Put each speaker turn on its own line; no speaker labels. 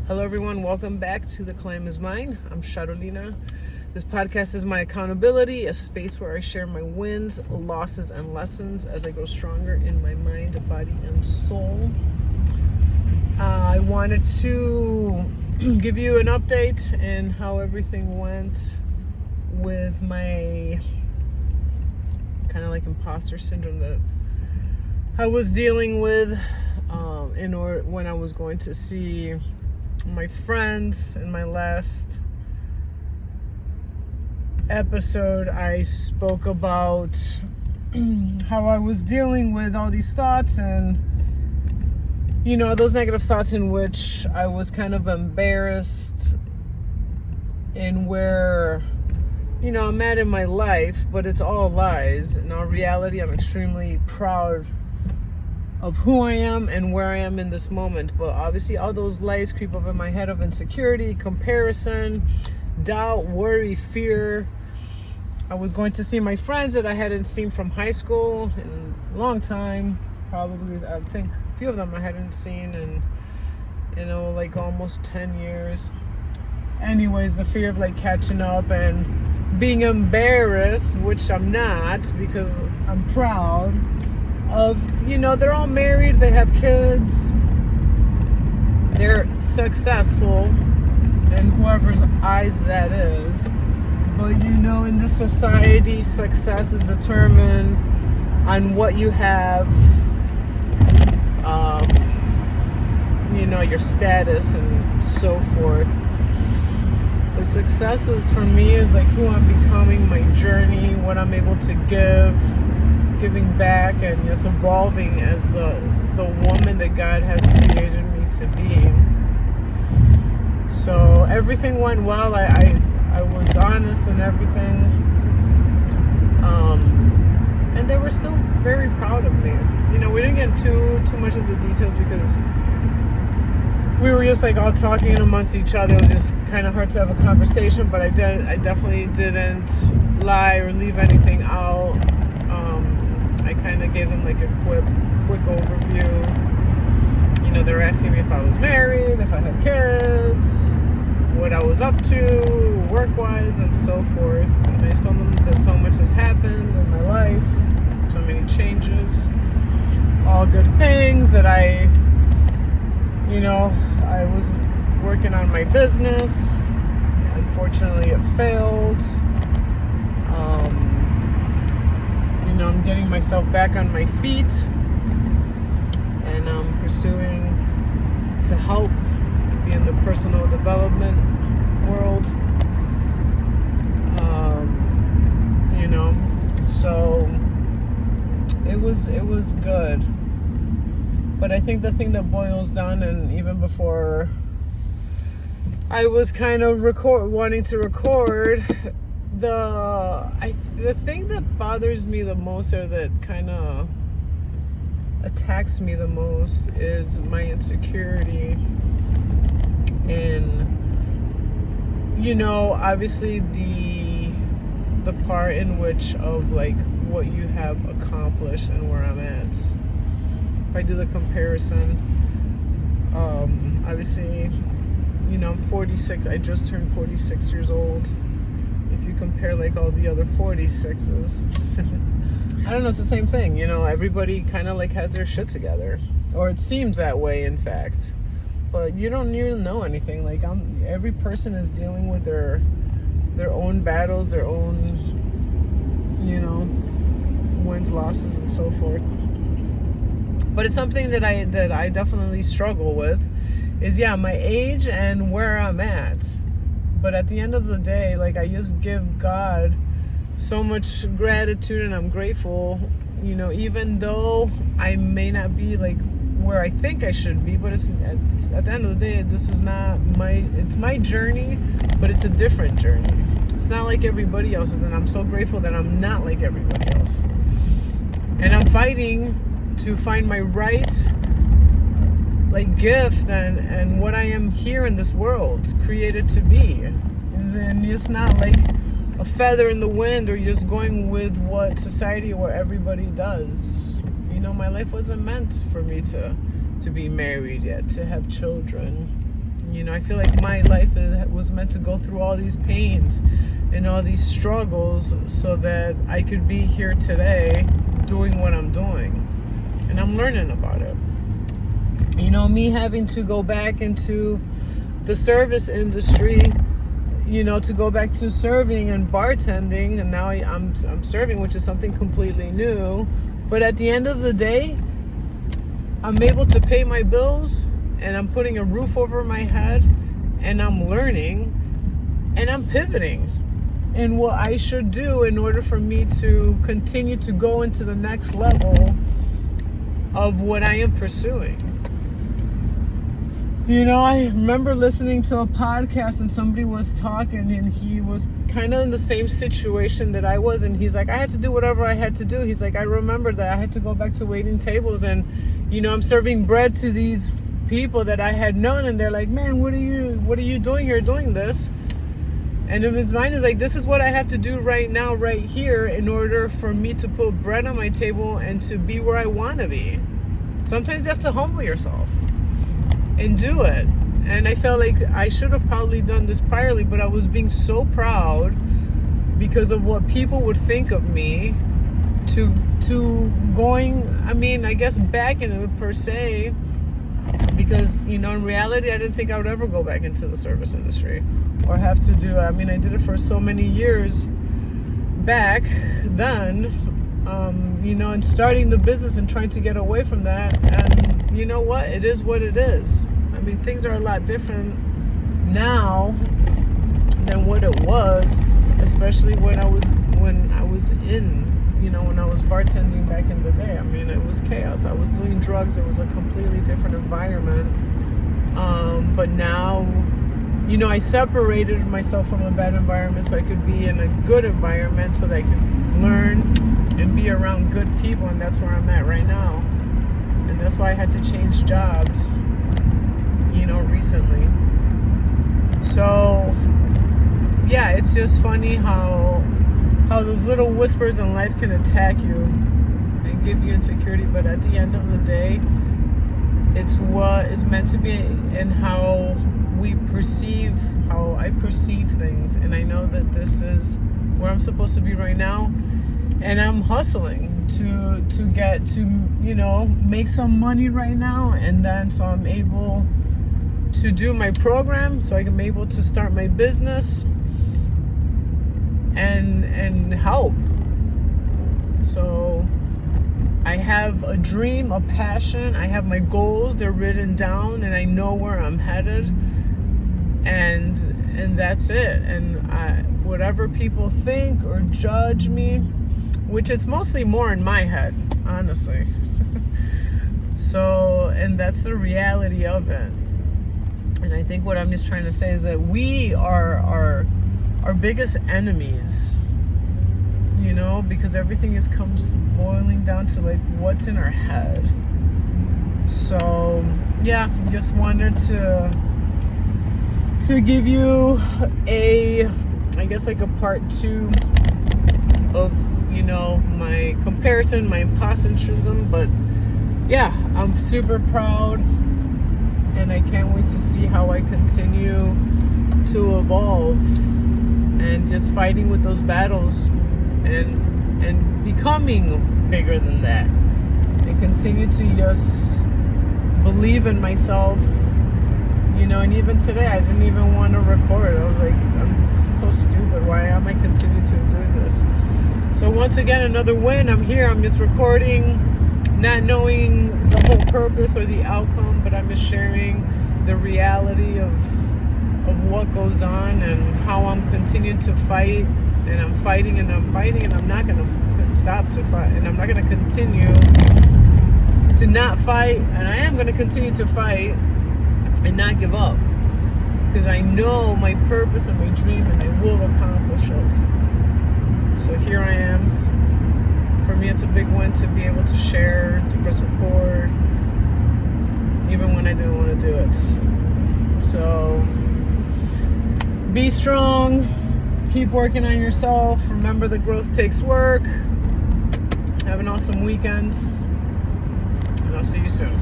Hello, everyone. Welcome back to The Climb is Mine. I'm Charolina. This podcast is my accountability, a space where I share my wins, losses, and lessons as I grow stronger in my mind, body, and soul. I wanted to give you an update in how everything went with my kind of like imposter syndrome that I was dealing with when I was going to see my friends. In my last episode, I spoke about how I was dealing with all these thoughts and, those negative thoughts in which I was kind of embarrassed in where, I'm at in my life, but it's all lies. In all reality, I'm extremely proud of who I am and where I am in this moment. But obviously all those lies creep up in my head of insecurity, comparison, doubt, worry, fear. I was going to see my friends that I hadn't seen from high school in a long time. Probably, I think a few of them I hadn't seen in, like almost 10 years. Anyways, the fear of like catching up and being embarrassed, which I'm not, because I'm proud of, they're all married, they have kids, they're successful in whoever's eyes that is. But in this society, success is determined on what you have, your status and so forth. The success is, for me, is like who I'm becoming, my journey, what I'm able to giving back, and just evolving as the woman that God has created me to be. So everything went well. I was honest and everything, and they were still very proud of me. We didn't get too much of the details because we were just like all talking amongst each other. It was just kind of hard to have a conversation, but I definitely didn't lie or leave anything out. I kind of gave them like a quick overview. They were asking me if I was married, if I had kids, what I was up to, work-wise, and so forth. And I told them that so much has happened in my life, so many changes, all good things that I was working on my business. Unfortunately, it failed. I'm getting myself back on my feet, and I'm pursuing to help be in the personal development world. So it was good. But I think the thing that boils down, and even before I was kind of wanting to record, the thing that bothers me the most, or that kind of attacks me the most, is my insecurity. And obviously the part in which of like what you have accomplished and where I'm at. If I do the comparison, obviously, I'm 46. I just turned 46 years old. If you compare like all the other 46s, I don't know, it's the same thing. Everybody kind of like has their shit together, or it seems that way, in fact. But you don't even know anything. Like every person is dealing with their own battles, their own, wins, losses, and so forth. But it's something that I definitely struggle with. Is my age and where I'm at. But at the end of the day, like, I just give God so much gratitude, and I'm grateful, even though I may not be like where I think I should be, but it's at the end of the day, this is not it's my journey, but it's a different journey. It's not like everybody else's, and I'm so grateful that I'm not like everybody else. And I'm fighting to find my right like gift and what I am here in this world created to be, and just not like a feather in the wind, or just going with what society or everybody does. My life wasn't meant for me to be married yet, to have children, You know, I feel like my life was meant to go through all these pains and all these struggles so that I could be here today doing what I'm doing. And I'm learning about it. You know, me having to go back into the service industry, you know, to go back to serving and bartending, and now I'm serving, which is something completely new. But at the end of the day, I'm able to pay my bills, and I'm putting a roof over my head, and I'm learning, and I'm pivoting in what I should do in order for me to continue to go into the next level of what I am pursuing. You know, I remember listening to a podcast and somebody was talking, and he was kind of in the same situation that I was, and he's like, I had to do whatever I had to do. He's like, I remember that I had to go back to waiting tables, and, you know, I'm serving bread to these people that I had known, and they're like, man, what are you doing here doing this? And in his mind is like, this is what I have to do right now, right here, in order for me to put bread on my table and to be where I want to be. Sometimes you have to humble yourself and do it. And I felt like I should have probably done this priorly, but I was being so proud because of what people would think of me to going, I mean, I guess back in it per se, because, you know, in reality, I didn't think I would ever go back into the service industry or have to do it. I mean, I did it for so many years back then, you know, and starting the business and trying to get away from that. And you know what? It is what it is. I mean, things are a lot different now than what it was, especially when I was bartending back in the day. I mean, it was chaos. I was doing drugs. It was a completely different environment. But now, you know, I separated myself from a bad environment so I could be in a good environment, so that I could learn and be around good people, and that's where I'm at right now. And that's why I had to change jobs, you know, recently. So yeah, it's just funny how those little whispers and lies can attack you and give you insecurity, but at the end of the day, it's what is meant to be, and how I perceive things. And I know that this is where I'm supposed to be right now, and I'm hustling to get to, you know, make some money right now, and then so I'm able to do my program, so I can be able to start my business and help. So I have a dream, a passion, I have my goals, they're written down, and I know where I'm headed, and that's it. And whatever people think or judge me, which it's mostly more in my head, honestly. So, and that's the reality of it. And I think what I'm just trying to say is that we are our biggest enemies, you know, because everything comes boiling down to like what's in our head. So yeah, just wanted to give you I guess like a part 2 of, you know, my comparison, my imposter syndrome. But yeah, I'm super proud, and I can't wait to see how I continue to evolve and just fighting with those battles and becoming bigger than that, and continue to just believe in myself, you know. And even today, I didn't even want to record. I was like, this is so stupid. Why am I continuing to do this? So once again, another win. I'm here. I'm just recording, not knowing the whole purpose or the outcome, but I'm just sharing the reality of what goes on and how I'm continuing to fight. And I'm fighting and I'm fighting, and I'm not going to stop to fight, and I'm not going to continue to not fight, and I am going to continue to fight and not give up, because I know my purpose and my dream, and I will accomplish it. So here I am. For me, it's a big win to be able to share, to press record, even when I didn't want to do it. So be strong, keep working on yourself. Remember that growth takes work. Have an awesome weekend, and I'll see you soon.